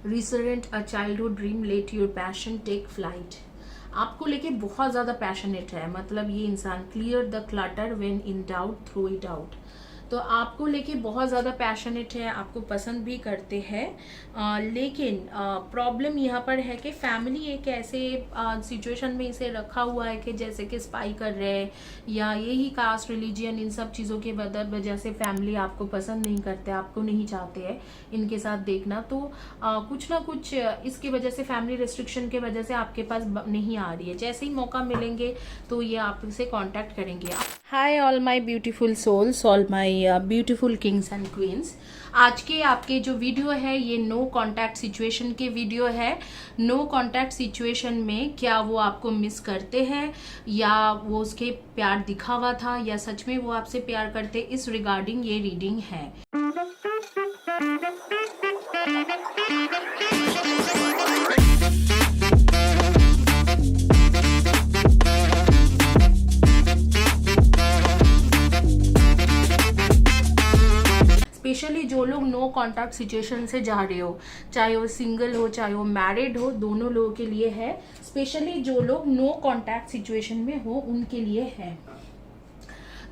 रिसरेंट a childhood dream, let your passion take flight. आपको लेके बहुत ज़्यादा पैशनेट है, मतलब ये इंसान। Clear the clutter when in doubt throw it out. तो आपको लेके बहुत ज़्यादा पैशनेट है, आपको पसंद भी करते हैं, लेकिन प्रॉब्लम यहाँ पर है कि फैमिली एक ऐसे सिचुएशन में इसे रखा हुआ है कि जैसे कि स्पाई कर रहे हैं, या यही कास्ट, रिलीजियन, इन सब चीज़ों के वजह से फैमिली आपको पसंद नहीं करते, आपको नहीं चाहते हैं इनके साथ देखना। तो कुछ ना कुछ इसकी वजह से, फैमिली रेस्ट्रिक्शन के वजह से आपके पास नहीं आ रही है। जैसे ही मौका मिलेंगे तो ये आपसे कांटेक्ट करेंगे। Hi all my beautiful souls, all my beautiful kings and queens. आज के आपके जो वीडियो है ये नो कांटेक्ट सिचुएशन के वीडियो है। नो कांटेक्ट सिचुएशन में क्या वो आपको मिस करते हैं, या वो उसके प्यार दिखावा था, या सच में वो आपसे प्यार करते, इस रिगार्डिंग ये रीडिंग है। स्पेशली जो लोग नो कॉन्टैक्ट सिचुएशन से जा रहे हो, चाहे वो सिंगल हो चाहे वो मैरिड हो, दोनों लोगों के लिए है। स्पेशली जो लोग नो कॉन्टैक्ट सिचुएशन में हो उनके लिए है।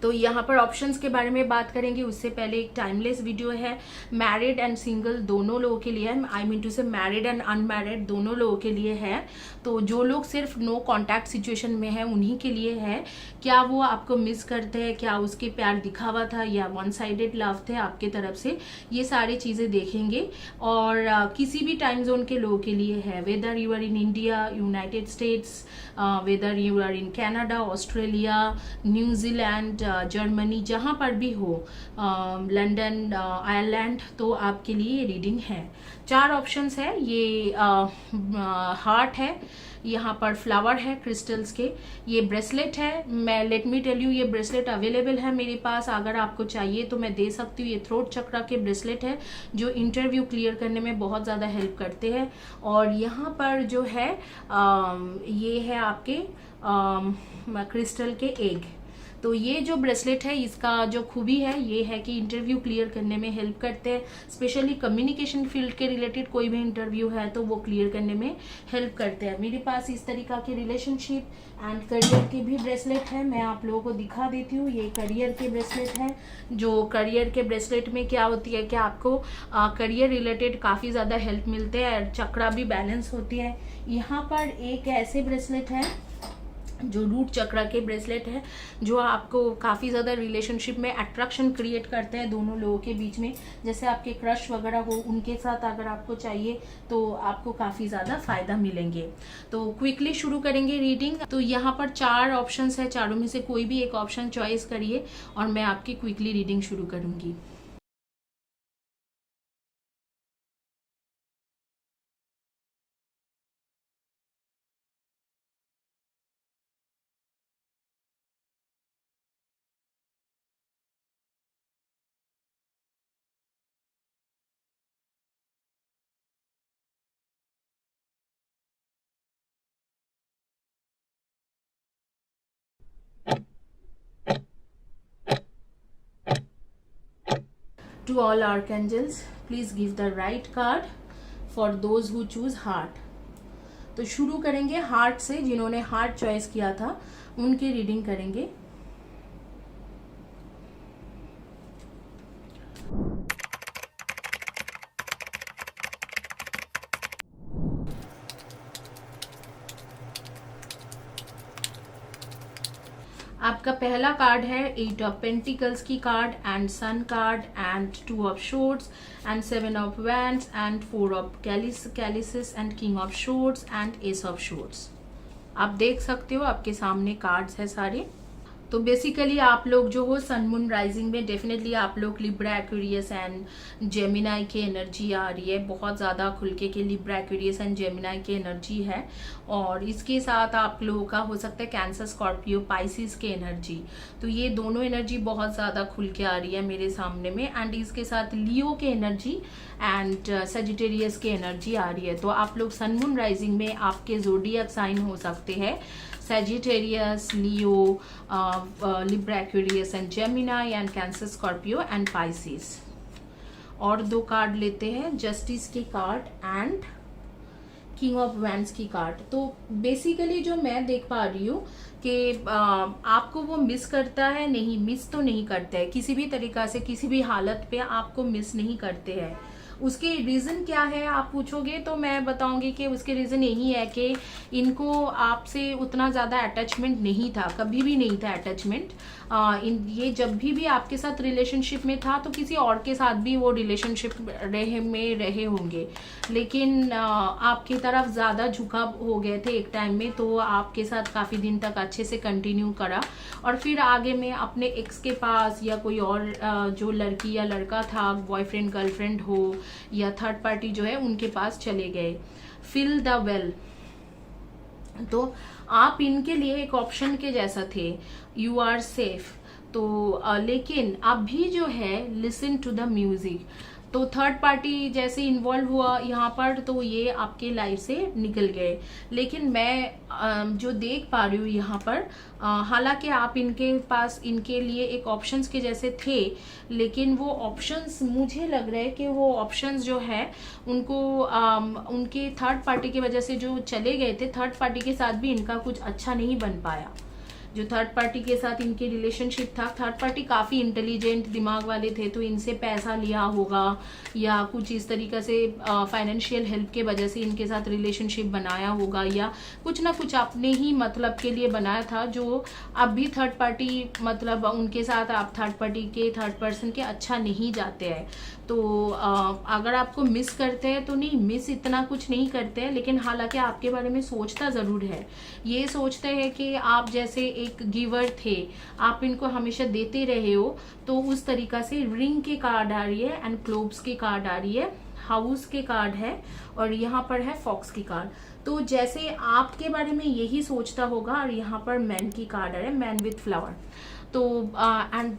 तो यहाँ पर ऑप्शंस के बारे में बात करेंगे, उससे पहले एक टाइमलेस वीडियो है। मैरिड एंड सिंगल दोनों लोगों के लिए है, आई मीन टू से मैरिड एंड अनमैरिड दोनों लोगों के लिए है। तो जो लोग सिर्फ नो कॉन्टैक्ट सिचुएशन में है उन्हीं के लिए है। क्या वो आपको मिस करते हैं, क्या उसके प्यार दिखावा था, या वन साइडेड लव थे आपके तरफ से, ये सारी चीज़ें देखेंगे। और किसी भी टाइम जोन के लोगों के लिए है, whether you are in India, United States, whether you are in Canada, Australia, New Zealand, Germany, जहाँ पर भी हो, लंदन, आयरलैंड, तो आपके लिए रीडिंग है। 4 ऑप्शंस है। ये हार्ट है, यहाँ पर फ्लावर है क्रिस्टल्स के, ये ब्रेसलेट है। मैं लेट मी टेल यू, ये ब्रेसलेट अवेलेबल है मेरे पास, अगर आपको चाहिए तो मैं दे सकती हूँ। ये थ्रोट चक्रा के ब्रेसलेट है जो इंटरव्यू क्लियर करने में बहुत ज़्यादा हेल्प करते हैं। और यहाँ पर जो है ये है आपके क्रिस्टल के एग। तो ये जो ब्रेसलेट है इसका जो खूबी है ये है कि इंटरव्यू क्लियर करने में हेल्प करते हैं। स्पेशली कम्युनिकेशन फील्ड के रिलेटेड कोई भी इंटरव्यू है तो वो क्लियर करने में हेल्प करते हैं। मेरे पास इस तरीका के रिलेशनशिप एंड करियर के भी ब्रेसलेट है, मैं आप लोगों को दिखा देती हूँ। ये करियर के ब्रेसलेट है। जो करियर के ब्रेसलेट में क्या होती है कि आपको करियर रिलेटेड काफ़ी ज़्यादा हेल्प मिलते हैं, चक्रा भी बैलेंस होती है। यहाँ पर एक ऐसे ब्रेसलेट है जो रूट चक्रा के ब्रेसलेट है, जो आपको काफ़ी ज़्यादा रिलेशनशिप में अट्रैक्शन क्रिएट करते हैं दोनों लोगों के बीच में। जैसे आपके क्रश वगैरह हो, उनके साथ अगर आपको चाहिए तो आपको काफ़ी ज़्यादा फ़ायदा मिलेंगे। तो क्विकली शुरू करेंगे रीडिंग। तो यहाँ पर 4 ऑप्शंस है, चारों में से कोई भी एक ऑप्शन चॉइस करिए और मैं आपकी क्विकली रीडिंग शुरू करूँगी। To all archangels, please give the right card for those who choose heart. तो शुरू करेंगे हार्ट से। जिन्होंने हार्ट चॉइस किया था उनकी रीडिंग करेंगे। आपका पहला कार्ड है 8 ऑफ पेंटिकल्स की card, and sun card, and 2 of swords, and 7 of wands, and 4 of chalices, and king of swords, and ace of swords. आप देख सकते हो आपके सामने कार्ड्स है सारे। तो बेसिकली आप लोग जो हो सन मून राइजिंग में डेफिनेटली आप लोग लिब्रा, एक्वेरियस एंड जेमिनाई की एनर्जी आ रही है। बहुत ज़्यादा खुल के लिब्रा, एक्वेरियस एंड जेमिनाई की एनर्जी है। और इसके साथ आप लोगों का हो सकता है कैंसर, स्कॉर्पियो, पाइसिस की एनर्जी। तो ये दोनों एनर्जी बहुत ज़्यादा खुल के आ रही है मेरे सामने में। एंड इसके साथ लियो के एनर्जी एंड सजिटेरियस की एनर्जी आ रही है। तो आप लोग सन मून राइजिंग में आपके ज़ोडिएक साइन हो सकते हैं Sagittarius, Leo, Libra, Aquarius and Gemini, and Cancer, Scorpio and Pisces. और 2 कार्ड लेते हैं, जस्टिस की card and king of wands की कार्ड। तो बेसिकली जो मैं देख पा रही हूँ कि आपको वो मिस करता है, नहीं मिस तो नहीं करता है, किसी भी तरीका से किसी भी हालत पे आपको मिस नहीं करते हैं। उसके रीज़न क्या है आप पूछोगे तो मैं बताऊंगी कि उसके रीज़न यही है कि इनको आपसे उतना ज़्यादा अटैचमेंट नहीं था, कभी भी नहीं था अटैचमेंट। ये जब भी आपके साथ रिलेशनशिप में था तो किसी और के साथ भी वो रिलेशनशिप रहे होंगे, लेकिन आपकी तरफ ज़्यादा झुकाव हो गए थे एक टाइम में, तो आपके साथ काफ़ी दिन तक अच्छे से कंटिन्यू करा और फिर आगे में अपने एक्स के पास या कोई और जो लड़की या लड़का था, बॉयफ्रेंड गर्लफ्रेंड हो या थर्ड पार्टी जो है उनके पास चले गए। फिल द वेल, तो आप इनके लिए एक ऑप्शन के जैसा थे, यू आर सेफ। तो लेकिन अभी जो है लिसन टू द म्यूजिक, तो थर्ड पार्टी जैसे इन्वॉल्व हुआ यहाँ पर तो ये आपके लाइफ से निकल गए। लेकिन मैं जो देख पा रही हूँ यहाँ पर, हालांकि आप इनके पास इनके लिए एक ऑप्शंस के जैसे थे, लेकिन वो ऑप्शंस मुझे लग रहा है कि वो ऑप्शंस जो है उनको उनके थर्ड पार्टी की वजह से जो चले गए थे, थर्ड पार्टी के साथ भी इनका कुछ अच्छा नहीं बन पाया। जो थर्ड पार्टी के साथ इनके रिलेशनशिप था, थर्ड पार्टी काफ़ी इंटेलिजेंट दिमाग वाले थे, तो इनसे पैसा लिया होगा या कुछ इस तरीके से फाइनेंशियल हेल्प के वजह से इनके साथ रिलेशनशिप बनाया होगा, या कुछ ना कुछ अपने ही मतलब के लिए बनाया था, जो अब भी थर्ड पार्टी मतलब उनके साथ आप थर्ड पार्टी के थर्ड पर्सन के अच्छा नहीं जाते हैं। तो अगर आपको मिस करते हैं तो नहीं, मिस इतना कुछ नहीं करते हैं, लेकिन हालांकि आपके बारे में सोचता ज़रूर है। ये सोचते हैं कि आप जैसे एक गिवर थे, आप इनको हमेशा देते रहे हो, तो उस तरीका से रिंग के कार्ड आ रही है एंड क्लोब्स के कार्ड आ रही है, हाउस के कार्ड है और यहाँ पर है फॉक्स की कार्ड। तो जैसे आपके बारे में यही सोचता होगा, और यहाँ पर मैन की कार्ड आ रहा है, मैन विथ फ्लावर। तो एंड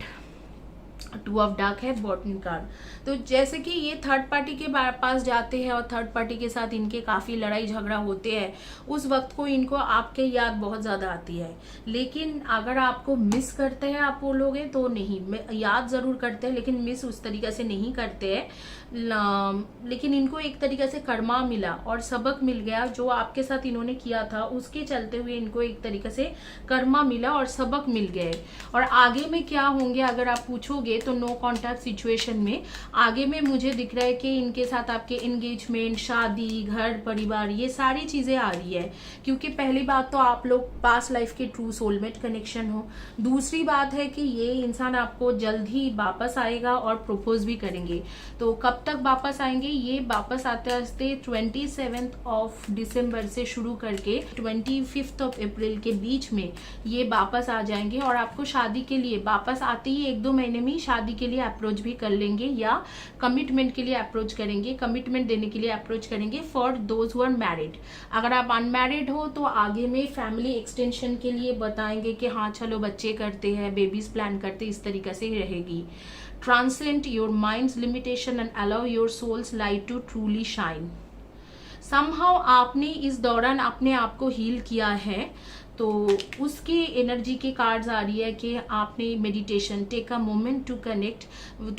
2 ऑफ डार्क है, बॉटम कार्ड। तो जैसे कि ये थर्ड पार्टी के पास जाते हैं और थर्ड पार्टी के साथ इनके काफ़ी लड़ाई झगड़ा होते हैं, उस वक्त को इनको आपके याद बहुत ज़्यादा आती है। लेकिन अगर आपको मिस करते हैं आप बोलोगे तो नहीं, याद ज़रूर करते हैं लेकिन मिस उस तरीके से नहीं करते हैं। लेकिन इनको एक तरीके से कर्मा मिला और सबक मिल गया, जो आपके साथ इन्होंने किया था उसके चलते हुए इनको एक तरीके से कर्मा मिला और सबक मिल गए। और आगे में क्या होंगे अगर आप पूछोगे तो नो कॉन्टैक्ट सिचुएशन में आगे में मुझे दिख रहा है कि इनके साथ आपके एंगेजमेंट, शादी, घर परिवार, ये सारी चीज़ें आ रही है। क्योंकि पहली बात तो आप लोग पास्ट लाइफ के ट्रू सोलमेट कनेक्शन हो, दूसरी बात है कि ये इंसान आपको जल्द ही वापस आएगा और प्रपोज भी करेंगे। तो कब तक वापस आएंगे, ये वापस आते आते 27 ऑफ दिसंबर से शुरू करके 25 ऑफ अप्रैल के बीच में ये वापस आ जाएंगे और आपको शादी के लिए वापस आते ही 1-2 महीने में शादी के लिए अप्रोच भी कर लेंगे या कमिटमेंट के लिए अप्रोच करेंगे, कमिटमेंट देने के लिए अप्रोच करेंगे for those who are married. अगर आप अनमैरिड हो तो आगे में फैमिली एक्सटेंशन के लिए बताएंगे कि हाँ चलो बच्चे करते हैं, बेबीज प्लान करते, इस तरीके से रहेगी। Transcend your mind's limitation and allow your soul's light to truly shine. Somehow आपने इस दौरान अपने आप को हील किया है, तो उसकी एनर्जी के कार्ड्स आ रही है कि आपने meditation, take a moment to connect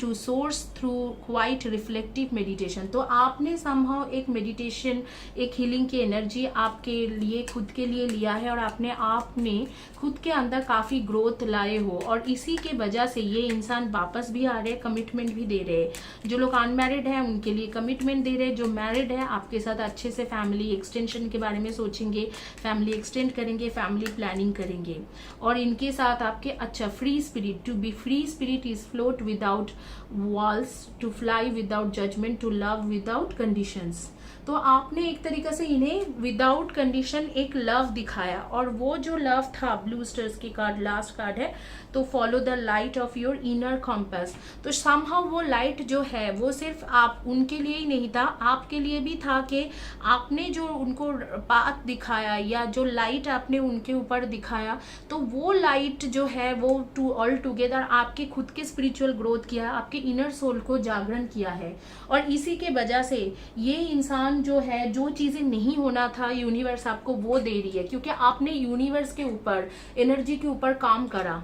to source through quiet reflective meditation. तो आपने समहाउ एक मेडिटेशन, एक हीलिंग की एनर्जी आपके लिए खुद के लिए लिया है और आपने खुद के अंदर काफ़ी ग्रोथ लाए हो, और इसी के वजह से ये इंसान वापस भी आ रहे हैं, कमिटमेंट भी दे रहे हैं। जो लोग अनमैरिड हैं उनके लिए कमिटमेंट दे रहे हैं, जो मैरिड है आपके साथ अच्छे से फैमिली एक्सटेंशन के बारे में सोचेंगे, फैमिली एक्सटेंड करेंगे, फैमिली प्लानिंग करेंगे। और इनके साथ आपके अच्छा free spirit, to be free spirit is float without walls, to fly without judgement, to love without conditions. तो आपने एक तरीके से इन्हें विदाउट कंडीशन एक लव दिखाया, और वो जो लव था, ब्लू स्टार्स की कार्ड लास्ट कार्ड है, तो follow the light of your inner compass. तो समहाउ वो लाइट जो है वो सिर्फ आप उनके लिए ही नहीं था, आपके लिए भी था कि आपने जो उनको पाथ दिखाया या जो लाइट आपने उनके ऊपर दिखाया, तो वो लाइट जो है वो टू ऑल टुगेदर आपके खुद के स्पिरिचुअल ग्रोथ किया, आपके इनर सोल को जागरण किया है। और इसी के वजह से ये इंसान जो है, जो चीज़ें नहीं होना था यूनिवर्स आपको वो दे रही है, क्योंकि आपने यूनिवर्स के ऊपर, एनर्जी के ऊपर काम करा।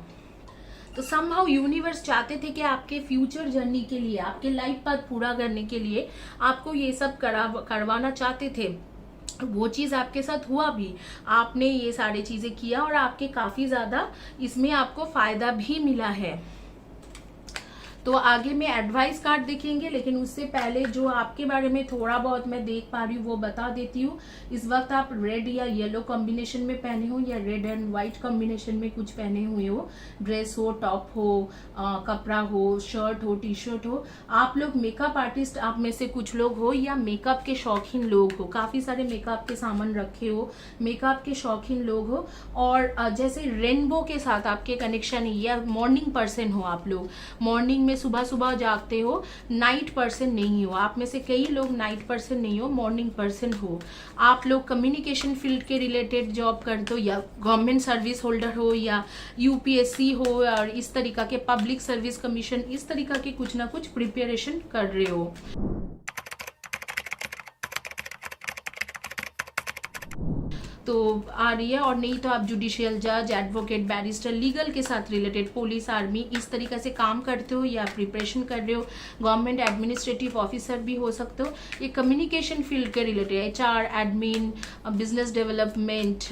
तो समहाउ यूनिवर्स चाहते थे कि आपके फ्यूचर जर्नी के लिए, आपके लाइफ पाथ पूरा करने के लिए आपको ये सब करवाना चाहते थे। वो चीज़ आपके साथ हुआ भी, आपने ये सारी चीज़ें किया और आपके काफ़ी ज़्यादा इसमें आपको फ़ायदा भी मिला है। तो आगे में एडवाइस कार्ड देखेंगे, लेकिन उससे पहले जो आपके बारे में थोड़ा बहुत मैं देख पा रही हूँ वो बता देती हूँ। इस वक्त आप रेड या येलो कॉम्बिनेशन में पहने हो या रेड एंड व्हाइट कॉम्बिनेशन में कुछ पहने हुए हो, ड्रेस हो, टॉप हो, कपड़ा हो, शर्ट हो, टी शर्ट हो। आप लोग मेकअप आर्टिस्ट आप में से कुछ लोग हो या मेकअप के शौकीन लोग हो, काफ़ी सारे मेकअप के सामान रखे हो, मेकअप के शौकीन लोग हो। और जैसे रेनबो के साथ आपके कनेक्शन है, या मॉर्निंग पर्सन हो, आप लोग मॉर्निंग में सुबह सुबह जागते हो, नाइट पर्सन नहीं हो। आप में से कई लोग नाइट पर्सन नहीं हो, मॉर्निंग पर्सन हो। आप लोग कम्युनिकेशन फील्ड के रिलेटेड जॉब करते हो, या गवर्नमेंट सर्विस होल्डर हो, या यूपीएससी हो, और इस तरीका के पब्लिक सर्विस कमीशन, इस तरीका के कुछ ना कुछ प्रिपरेशन कर रहे हो। तो आ रही है। और नहीं तो आप जुडिशियल जज, एडवोकेट, बैरिस्टर, लीगल के साथ रिलेटेड, पुलिस, आर्मी, इस तरीके से काम करते हो या प्रिपरेशन कर रहे हो। गवर्नमेंट एडमिनिस्ट्रेटिव ऑफिसर भी हो सकते हो। ये कम्युनिकेशन फील्ड के related, HR, admin, business development,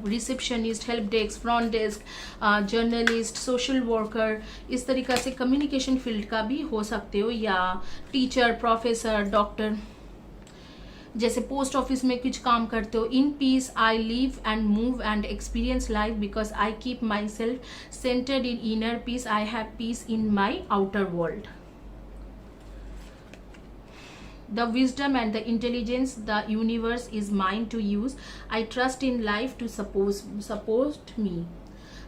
receptionist, help desk, front desk, journalist, social worker, इस तरीका से कम्युनिकेशन फील्ड का भी हो सकते हो। या टीचर, प्रोफेसर, डॉक्टर, जैसे पोस्ट ऑफिस में कुछ काम करते हो। In peace I live and move and experience life because I keep my self centred in inner peace, I have piece in my outer world. The wisdom and the intelligence the universe is mine to use. I trust in life to support me.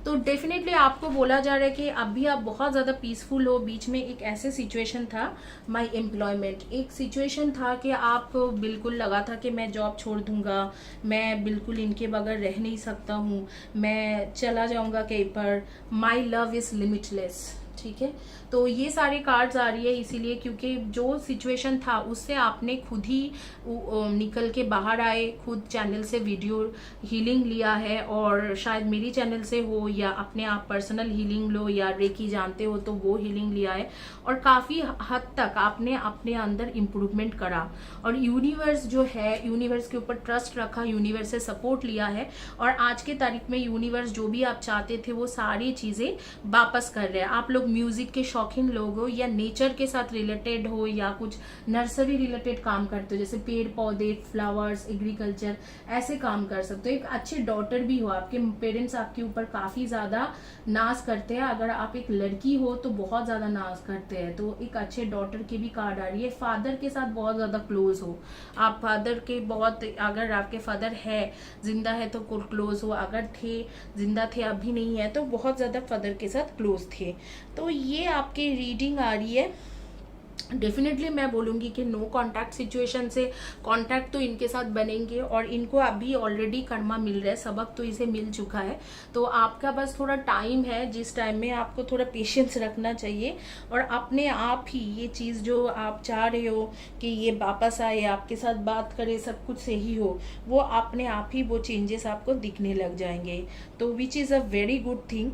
तो definitely आपको बोला जा रहा है कि अभी आप बहुत ज़्यादा पीसफुल हो। बीच में एक ऐसे सिचुएशन था, माई एम्प्लॉयमेंट, एक सिचुएशन था कि आप बिल्कुल लगा था कि मैं जॉब छोड़ दूंगा, मैं बिल्कुल इनके बगैर रह नहीं सकता हूँ, मैं चला जाऊँगा कहीं पर। माई लव इज़ लिमिटलेस, ठीक है। तो ये सारे कार्ड्स आ रही है इसीलिए क्योंकि जो सिचुएशन था उससे आपने खुद ही निकल के बाहर आए, खुद चैनल से वीडियो हीलिंग लिया है, और शायद मेरी चैनल से हो या अपने आप पर्सनल हीलिंग लो या रेकी जानते हो तो वो हीलिंग लिया है, और काफ़ी हद तक आपने अपने अंदर इम्प्रूवमेंट करा। और यूनिवर्स जो है, यूनिवर्स के ऊपर ट्रस्ट रखा, यूनिवर्स से सपोर्ट लिया है, और आज के तारीख में यूनिवर्स जो भी आप चाहते थे वो सारी चीज़ें वापस कर रहे हैं। आप लोग म्यूजिक के शौकीन लोग हो या नेचर के साथ रिलेटेड हो या कुछ नर्सरी रिलेटेड काम करते हो, जैसे पेड़ पौधे, फ्लावर्स, एग्रीकल्चर, ऐसे काम कर सकते हो। एक अच्छे डॉटर भी हो, आपके पेरेंट्स आपके ऊपर काफ़ी ज़्यादा नाज करते हैं। अगर आप एक लड़की हो तो बहुत ज़्यादा नाज करते हैं, तो एक अच्छे डॉटर की भी कार्ड आ रही है। फादर के साथ बहुत ज़्यादा क्लोज हो आप, फादर के बहुत, अगर आपके फादर है, जिंदा है तो क्लोज हो, अगर थे, जिंदा थे अभी नहीं है तो बहुत ज़्यादा फादर के साथ क्लोज थे। तो ये आपकी रीडिंग आ रही है। डेफिनेटली मैं बोलूँगी कि नो कांटेक्ट सिचुएशन से कांटेक्ट तो इनके साथ बनेंगे, और इनको अभी ऑलरेडी कर्मा मिल रहा है, सबक तो इसे मिल चुका है। तो आपका बस थोड़ा टाइम है, जिस टाइम में आपको थोड़ा पेशेंस रखना चाहिए, और अपने आप ही ये चीज़ जो आप चाह रहे हो कि ये वापस आए, आपके साथ बात करे, सब कुछ सही हो, वो अपने आप ही वो चेंजेस आपको दिखने लग जाएंगे। तो which is a very good thing.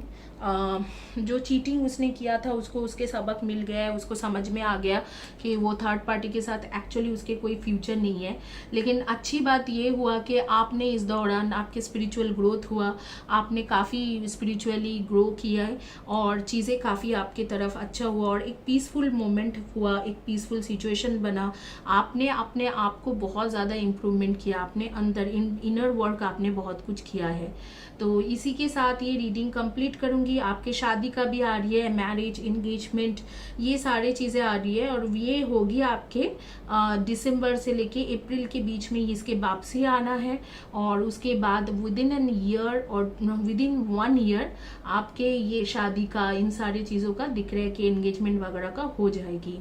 जो चीटिंग उसने किया था उसको उसके सबक मिल गया है, उसको समझ में आ गया कि वो थर्ड पार्टी के साथ एक्चुअली उसके कोई फ्यूचर नहीं है। लेकिन अच्छी बात ये हुआ कि आपने इस दौरान आपके स्पिरिचुअल ग्रोथ हुआ, आपने काफ़ी स्पिरिचुअली ग्रो किया है, और चीज़ें काफ़ी आपके तरफ अच्छा हुआ, और एक पीसफुल मोमेंट हुआ, एक पीसफुल सिचुएशन बना। आपने अपने आप को बहुत ज़्यादा इम्प्रूवमेंट किया, आपने अंदर इनर वर्क आपने बहुत कुछ किया है। तो इसी के साथ ये रीडिंग कंप्लीट करूंगी। आपके शादी का भी आ रही है, मैरिज, इंगेजमेंट, ये सारे चीज़ें आ रही है, और ये होगी आपके दिसंबर से लेके अप्रैल के बीच में इसके वापसी आना है, और उसके बाद विदिन एन ईयर और विदिन 1 ईयर आपके ये शादी का, इन सारी चीज़ों का दिख रहा है कि एंगेजमेंट वगैरह का हो जाएगी।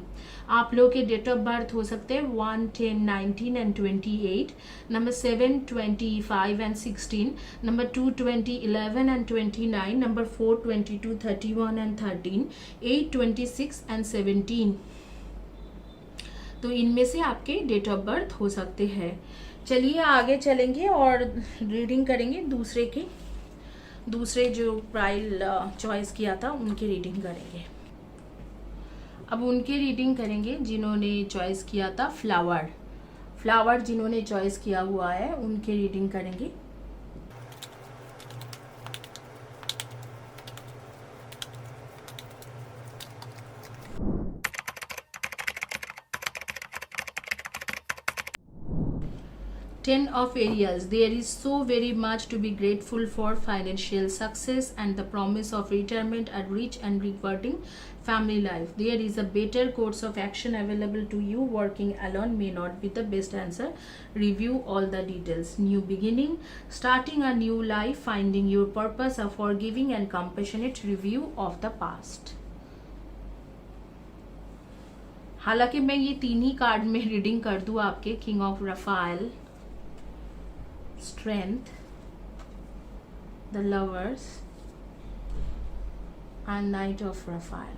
आप लोग के डेट ऑफ बर्थ हो सकते हैं 1, 10, 19 and 28, number 7, 25 and 16, number 2, 20, 11 and 29, number 4, 22, 31 and 13, 8, 26 and 17। तो इनमें से आपके डेट ऑफ बर्थ हो सकते हैं। चलिए आगे चलेंगे और रीडिंग करेंगे दूसरे जो प्राइल चॉइस किया था उनकी रीडिंग करेंगे। अब उनकी रीडिंग करेंगे जिन्होंने चॉइस किया था फ्लावर जिन्होंने चॉइस किया हुआ है उनकी रीडिंग करेंगे। Ten of Aries, there is so very much to be grateful for: financial success and the promise of retirement, a rich and rewarding family life. There is a better course of action available to you. Working alone may not be the best answer. Review all the details. New beginning, starting a new life, finding your purpose, a forgiving and compassionate review of the past. हालांकि मैं ये तीन ही card में reading कर दूं आपके, king of Raphael, strength, the lovers and knight of Raphael.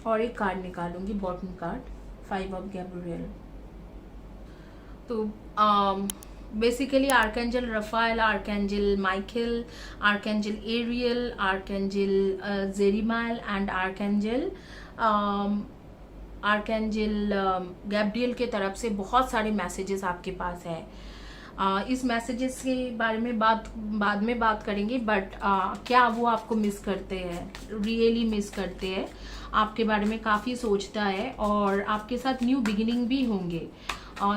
और एक कार्ड निकालूंगी, बॉटम कार्ड, 5 of Gabriel. तो basically archangel Raphael, archangel Michael, archangel Ariel, archangel Jeremiel and archangel Gabriel के तरफ से बहुत सारे मैसेजेस आपके पास है। इस मैसेजेस के बारे में बाद में बात करेंगे, बट क्या वो आपको मिस करते हैं, रियली मिस करते हैं, आपके बारे में काफ़ी सोचता है और आपके साथ न्यू बिगिनिंग भी होंगे।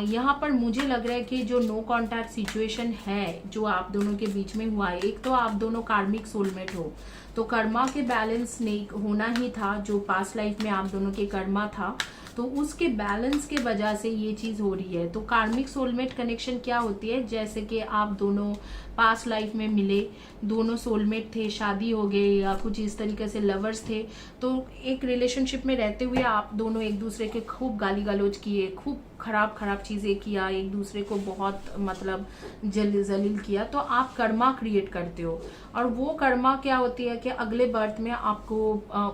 यहाँ पर मुझे लग रहा है कि जो नो कॉन्टैक्ट सिचुएशन है जो आप दोनों के बीच में हुआ है, एक तो आप दोनों कार्मिक सोलमेट हो, तो कर्मा के बैलेंस नहीं होना ही था, जो पास्ट लाइफ में आप दोनों के कर्मा था, तो उसके बैलेंस के वजह से ये चीज़ हो रही है। तो कार्मिक सोलमेट कनेक्शन क्या होती है, जैसे कि आप दोनों पास्ट लाइफ में मिले, दोनों सोलमेट थे, शादी हो गई या कुछ इस तरीके से लवर्स थे, तो एक रिलेशनशिप में रहते हुए आप दोनों एक दूसरे के खूब गाली गलौज किए, खूब खराब चीज़ें किया, एक दूसरे को बहुत मतलब जलील किया, तो आप कर्मा क्रिएट करते हो। और वो कर्मा क्या होती है कि अगले बर्थ में आपको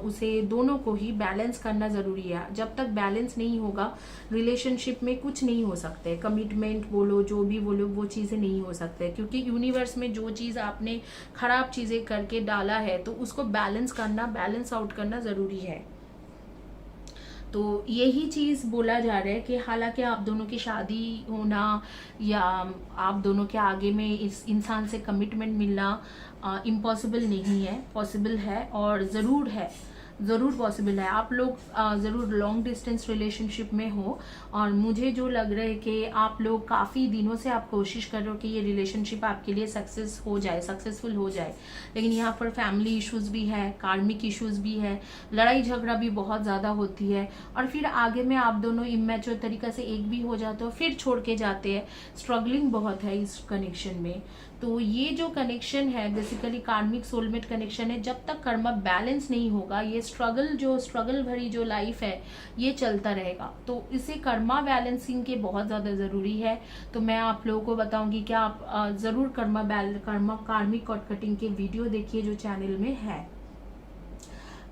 उसे दोनों को ही बैलेंस करना ज़रूरी है। जब तक बैलेंस नहीं होगा रिलेशनशिप में कुछ नहीं हो सकते, कमिटमेंट बोलो, जो भी बोलो, वो चीज़ें नहीं हो सकते, क्योंकि यूनिवर्स में जो चीज़ आपने खराब चीज़ें करके डाला है तो उसको बैलेंस आउट करना ज़रूरी है। तो यही चीज़ बोला जा रहा है कि हालांकि आप दोनों की शादी होना या आप दोनों के आगे में इस इंसान से कमिटमेंट मिलना इम्पॉसिबल नहीं है, पॉसिबल है और ज़रूर पॉसिबल है। आप लोग ज़रूर लॉन्ग डिस्टेंस रिलेशनशिप में हो और मुझे जो लग रहा है कि आप लोग काफ़ी दिनों से आप कोशिश कर रहे हो कि ये रिलेशनशिप आपके लिए सक्सेसफुल हो जाए, लेकिन यहाँ पर फैमिली इश्यूज़ भी है, कार्मिक इश्यूज़ भी है, लड़ाई झगड़ा भी बहुत ज़्यादा होती है और फिर आगे में आप दोनों इमेच्योर तरीके से एक भी हो जाते हो, फिर छोड़ के जाते हैं। स्ट्रगलिंग बहुत है इस कनेक्शन में। तो ये जो कनेक्शन है बेसिकली कार्मिक सोलमेट कनेक्शन है। जब तक कर्मा बैलेंस नहीं होगा, ये स्ट्रगल भरी जो लाइफ है ये चलता रहेगा। तो इसे कर्मा बैलेंसिंग के बहुत ज़्यादा ज़रूरी है। तो मैं आप लोगों को बताऊंगी कि आप ज़रूर कर्मा कार्मिक कॉर्ड कटिंग के वीडियो देखिए जो चैनल में है।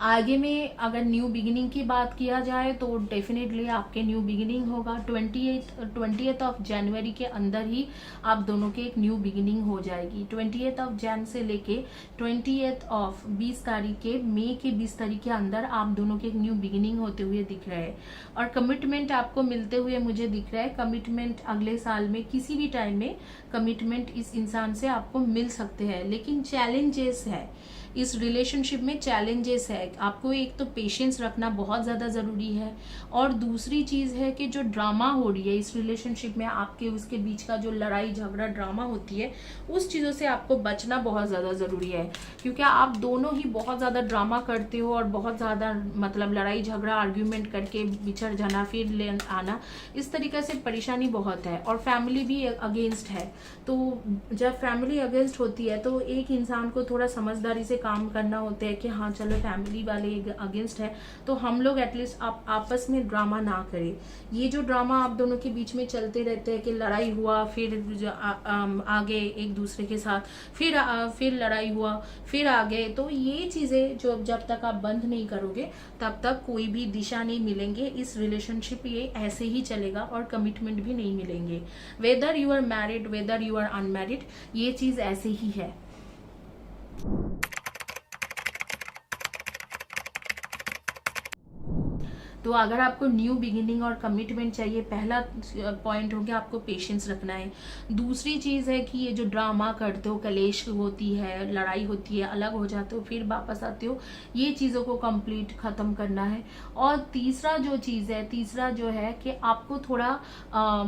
आगे में अगर न्यू बिगिनिंग की बात किया जाए तो डेफिनेटली आपके न्यू बिगिनिंग होगा 28 ऑफ जनवरी के अंदर ही आप दोनों के एक न्यू बिगिनिंग हो जाएगी। 28 ऑफ जन से लेके 28 ऑफ 20 तारीख के मई के 20 तारीख के अंदर आप दोनों के एक न्यू बिगिनिंग होते हुए दिख रहा है और कमिटमेंट आपको मिलते हुए मुझे दिख रहा है। कमिटमेंट अगले साल में किसी भी टाइम में कमिटमेंट इस इंसान से आपको मिल सकते हैं, लेकिन चैलेंजेस है इस रिलेशनशिप में, चैलेंजेस है। आपको एक तो पेशेंस रखना बहुत ज़्यादा ज़रूरी है और दूसरी चीज़ है कि जो ड्रामा हो रही है इस रिलेशनशिप में, आपके उसके बीच का जो लड़ाई झगड़ा ड्रामा होती है, उस चीज़ों से आपको बचना बहुत ज़्यादा ज़रूरी है, क्योंकि आप दोनों ही बहुत ज़्यादा ड्रामा करते हो और बहुत ज़्यादा मतलब लड़ाई झगड़ा आर्ग्यूमेंट करके बिछड़ जाना, फिर ले आना, इस तरीके से परेशानी बहुत है और फैमिली भी अगेंस्ट है। तो जब फैमिली अगेंस्ट होती है तो एक इंसान को थोड़ा समझदारी से काम करना होता है कि हाँ चलो फैमिली वाले अगेंस्ट है, तो हम लोग एटलीस्ट आप आपस में ड्रामा ना करें। ये जो ड्रामा आप दोनों के बीच में चलते रहते हैं कि लड़ाई हुआ, फिर आगे एक दूसरे के साथ, फिर लड़ाई हुआ, फिर आगे, तो ये चीज़ें जो जब तक आप बंद नहीं करोगे तब तक कोई भी दिशा नहीं मिलेंगे इस रिलेशनशिप। ये ऐसे ही चलेगा और कमिटमेंट भी नहीं मिलेंगे। Whether you are married, whether you are unmarried, ये चीज़ ऐसे ही है। तो अगर आपको न्यू बिगिनिंग और कमिटमेंट चाहिए, पहला पॉइंट हो गया आपको पेशेंस रखना है। दूसरी चीज़ है कि ये जो ड्रामा करते हो, कलेश होती है, लड़ाई होती है, अलग हो जाते हो, फिर वापस आते हो, ये चीज़ों को कंप्लीट ख़त्म करना है। और तीसरा जो है कि आपको थोड़ा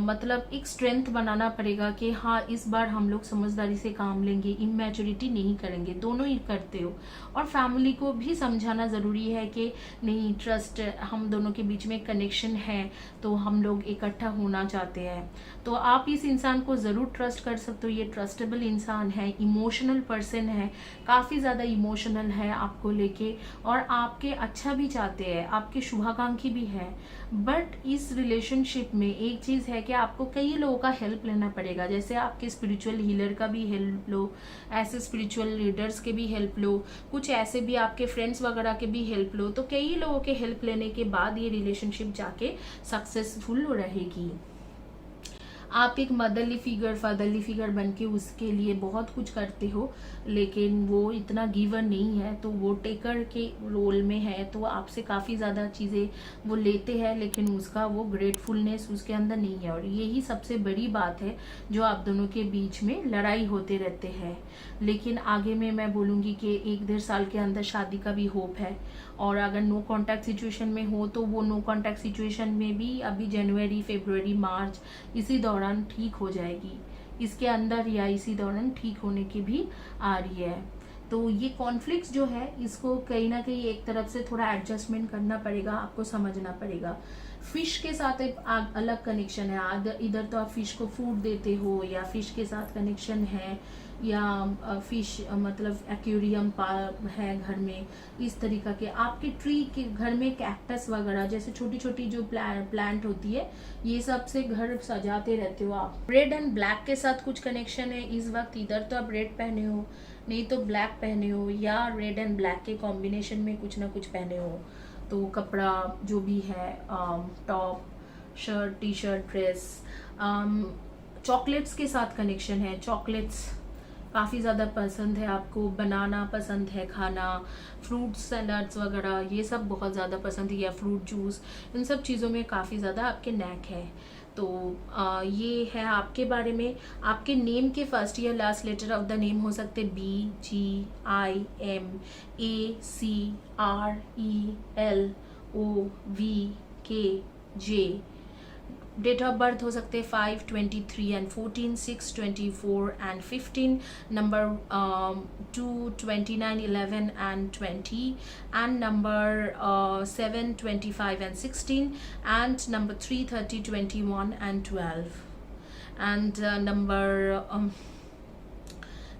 मतलब एक स्ट्रेंथ बनाना पड़ेगा कि हाँ इस बार हम लोग समझदारी से काम लेंगे, इमैच्योरिटी नहीं करेंगे, दोनों ही करते हो। और फैमिली को भी समझाना ज़रूरी है कि नहीं, ट्रस्ट, हम दोनों के बीच में कनेक्शन है, तो हम लोग इकट्ठा होना चाहते हैं। तो आप इस इंसान को ज़रूर ट्रस्ट कर सकते हो। ये ट्रस्टेबल इंसान है, इमोशनल पर्सन है, काफ़ी ज़्यादा इमोशनल है आपको लेके, और आपके अच्छा भी चाहते हैं, आपके शुभाकांक्षी भी है। बट इस रिलेशनशिप में एक चीज़ है कि आपको कई लोगों का हेल्प लेना पड़ेगा। जैसे आपके स्पिरिचुअल हीलर का भी हेल्प लो, ऐसे स्पिरिचुअल लीडर्स के भी हेल्प लो, कुछ ऐसे भी आपके फ्रेंड्स वगैरह के भी हेल्प लो। तो कई लोगों के हेल्प लेने के बाद ये रिलेशनशिप जाके सक्सेसफुल रहेगी। आप एक मदरली फिगर, फादरली फिगर बन के उसके लिए बहुत कुछ करते हो, लेकिन वो इतना गिवर नहीं है, तो वो टेकर के रोल में है, तो आपसे काफ़ी ज़्यादा चीज़ें वो लेते हैं, लेकिन उसका वो ग्रेटफुलनेस उसके अंदर नहीं है। और यही सबसे बड़ी बात है जो आप दोनों के बीच में लड़ाई होते रहते हैं। लेकिन आगे में मैं बोलूँगी कि 1-1.5 साल के अंदर शादी का भी होप है। और अगर नो कॉन्टैक्ट सिचुएशन में हो तो वो नो कॉन्टैक्ट सिचुएशन में भी अभी जनवरी, फरवरी, मार्च इसी दौरान ठीक हो जाएगी। इसके अंदर या इसी दौरान ठीक होने की भी आ रही है। तो ये कॉन्फ्लिक्ट्स जो है इसको कहीं ना कहीं एक तरफ से थोड़ा एडजस्टमेंट करना पड़ेगा, आपको समझना पड़ेगा। फिश के साथ एक अलग कनेक्शन है। इधर तो आप फिश को फूड देते हो या फिश के साथ कनेक्शन है, या फिश मतलब एक्वेरियम है घर में, इस तरीका के आपके ट्री के घर में कैक्टस वगैरह जैसे छोटी छोटी जो प्लांट होती है, ये सब से घर सजाते रहते हो आप। रेड एंड ब्लैक के साथ कुछ कनेक्शन है इस वक्त। इधर तो आप रेड पहने हो, नहीं तो ब्लैक पहने हो, या रेड एंड ब्लैक के कॉम्बिनेशन में कुछ ना कुछ पहने हो। तो कपड़ा जो भी है, top, shirt, T shirt, dress, chocolates के साथ कनेक्शन है। चॉकलेट्स काफ़ी ज़्यादा पसंद है आपको, बनाना पसंद है खाना, फ्रूट सैलड्स वगैरह ये सब बहुत ज़्यादा पसंद है, या फ्रूट जूस, इन सब चीज़ों में काफ़ी ज़्यादा आपके नैक है। तो ये है आपके बारे में। आपके नेम के फर्स्ट या last letter of the name हो सकते BGIMACRELOVKJ। डेट ऑफ बर्थ हो सकते 5, 23 and 14, 6, 24 and 15, number 2, 29, 11 and 20, and number 7, 25 and 16, and number 3, 30, 21 and 12, and number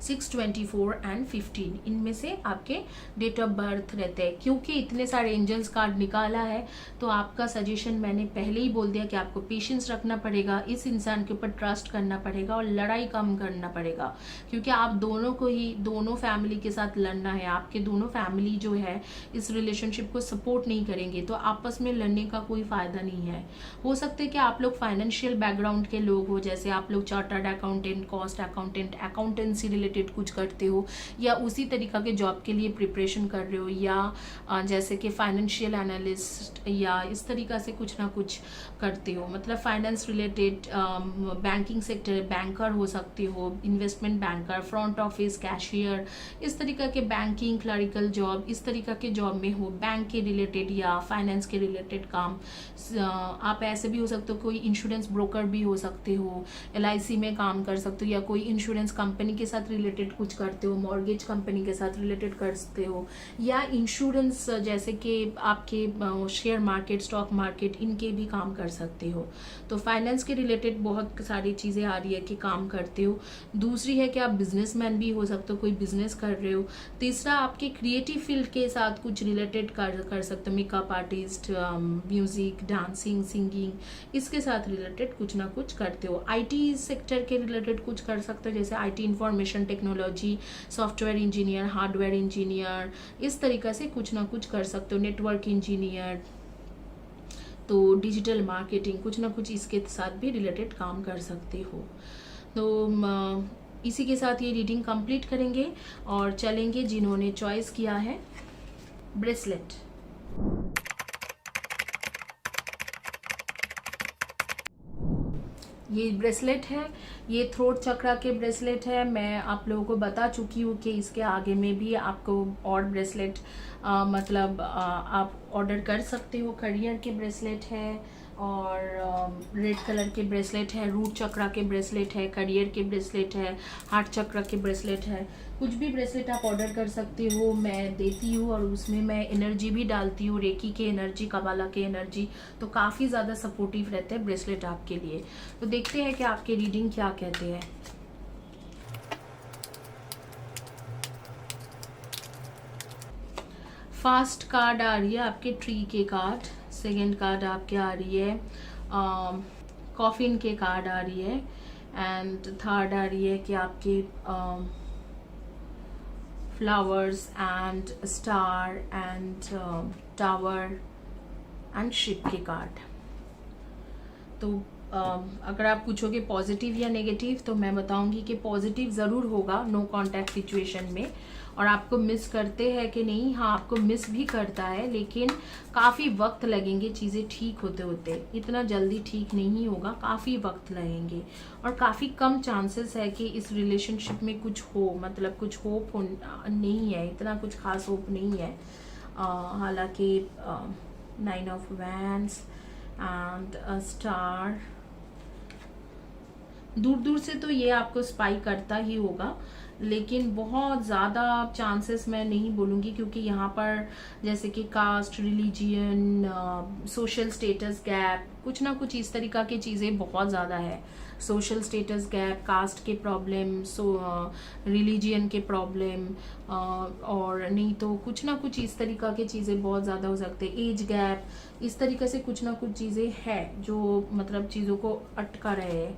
6, 24 and 15, इनमें से आपके डेट ऑफ बर्थ रहते हैं। क्योंकि इतने सारे एंजल्स कार्ड निकाला है तो आपका सजेशन मैंने पहले ही बोल दिया कि आपको पेशेंस रखना पड़ेगा, इस इंसान के ऊपर ट्रस्ट करना पड़ेगा और लड़ाई कम करना पड़ेगा। क्योंकि आप दोनों को ही दोनों फैमिली के साथ लड़ना है। आपके दोनों फैमिली जो है इस रिलेशनशिप को सपोर्ट नहीं करेंगे, तो आपस में लड़ने का कोई फ़ायदा नहीं है। हो सकता है कि आप लोग फाइनेंशियल बैकग्राउंड के लोग हो, जैसे आप लोग chartered accountant, cost accountant, accountancy related कुछ करते हो, या उसी तरीका के जॉब के लिए प्रिपरेशन कर रहे हो, या जैसे कि फाइनेंशियल एनालिस्ट या इस तरीका से कुछ ना कुछ करते हो, मतलब finance related, banking sector, banker हो सकते हो, investment banker, front office, cashier, इस तरीका के बैंकिंग, क्लरिकल जॉब, इस तरीका के जॉब में हो, बैंक के रिलेटेड या फाइनेंस के रिलेटेड काम। आप ऐसे भी हो सकते हो, कोई इंश्योरेंस ब्रोकर भी हो सकते हो, LIC में काम कर सकते हो, या कोई इंश्योरेंस कंपनी के साथ रिलेटेड कुछ करते हो, मॉर्गेज कंपनी के साथ रिलेटेड करते हो, या इंश्योरेंस जैसे कि आपके शेयर मार्केट, स्टॉक मार्केट, इनके भी काम कर सकते हो। तो फाइनेंस के रिलेटेड बहुत सारी चीज़ें आ रही है कि काम करते हो। दूसरी है कि आप बिजनेसमैन भी हो सकते हो, कोई बिजनेस कर रहे हो। तीसरा, आपके क्रिएटिव फील्ड के साथ कुछ रिलेटेड कर सकते हो, makeup artist, music, dancing, singing, इसके साथ रिलेटेड कुछ ना कुछ करते हो। आईटी सेक्टर के रिलेटेड कुछ कर सकते हो, जैसे IT, information technology, software engineer, hardware engineer, इस तरीक़े से कुछ ना कुछ कर सकते हो। नेटवर्क इंजीनियर, तो डिजिटल मार्केटिंग, कुछ ना कुछ इसके साथ भी रिलेटेड काम कर सकते हो। तो इसी के साथ ये रीडिंग कंप्लीट करेंगे और चलेंगे जिन्होंने चॉइस किया है ब्रेसलेट। ये ब्रेसलेट है, ये थ्रोट चक्रा के ब्रेसलेट है। मैं आप लोगों को बता चुकी हूँ कि इसके आगे में भी आपको और ब्रेसलेट आप ऑर्डर कर सकते हो। करियर के ब्रेसलेट है और रेड कलर के ब्रेसलेट है, रूट चक्रा के ब्रेसलेट है, करियर के ब्रेसलेट है, हार्ट चक्रा के ब्रेसलेट है। कुछ भी ब्रेसलेट आप ऑर्डर कर सकते हो, मैं देती हूँ और उसमें मैं एनर्जी भी डालती हूँ, रेकी के एनर्जी, कबाला के एनर्जी, तो काफ़ी ज़्यादा सपोर्टिव रहते हैं ब्रेसलेट आपके लिए। तो देखते हैं कि आपके रीडिंग क्या कहते हैं। फर्स्ट कार्ड आ रही है आपके ट्री के कार्ड, सेकंड कार्ड आपके आ रही है कॉफिन के कार्ड आ रही है, एंड थर्ड आ रही है कि आपके flowers and star and tower and ship के कार्ड। तो अगर आप पूछोगे पॉजिटिव या नेगेटिव, तो मैं बताऊंगी कि पॉजिटिव ज़रूर होगा नो कांटेक्ट सिचुएशन में। और आपको मिस करते हैं कि नहीं, हाँ आपको मिस भी करता है, लेकिन काफ़ी वक्त लगेंगे चीज़ें ठीक होते होते, इतना जल्दी ठीक नहीं होगा, काफ़ी वक्त लगेंगे। और काफ़ी कम चांसेस है कि इस रिलेशनशिप में कुछ हो, मतलब कुछ होप नहीं है, इतना कुछ खास होप नहीं है। हालांकि 9 ऑफ वैंड्स एंड स्टार, दूर दूर से तो ये आपको स्पाई करता ही होगा, लेकिन बहुत ज़्यादा चांसेस मैं नहीं बोलूँगी, क्योंकि यहाँ पर जैसे कि caste, religion, social status gap, कुछ ना कुछ इस तरीक़ा की चीज़ें बहुत ज़्यादा है। सोशल स्टेटस गैप, कास्ट के प्रॉब्लम, रिलीजियन के प्रॉब्लम, और नहीं तो कुछ ना कुछ इस तरीक़ा की चीज़ें बहुत ज़्यादा हो सकते हैं। एज गैप, इस तरीके से कुछ ना कुछ चीज़ें हैं जो मतलब चीज़ों को अटका रहे हैं।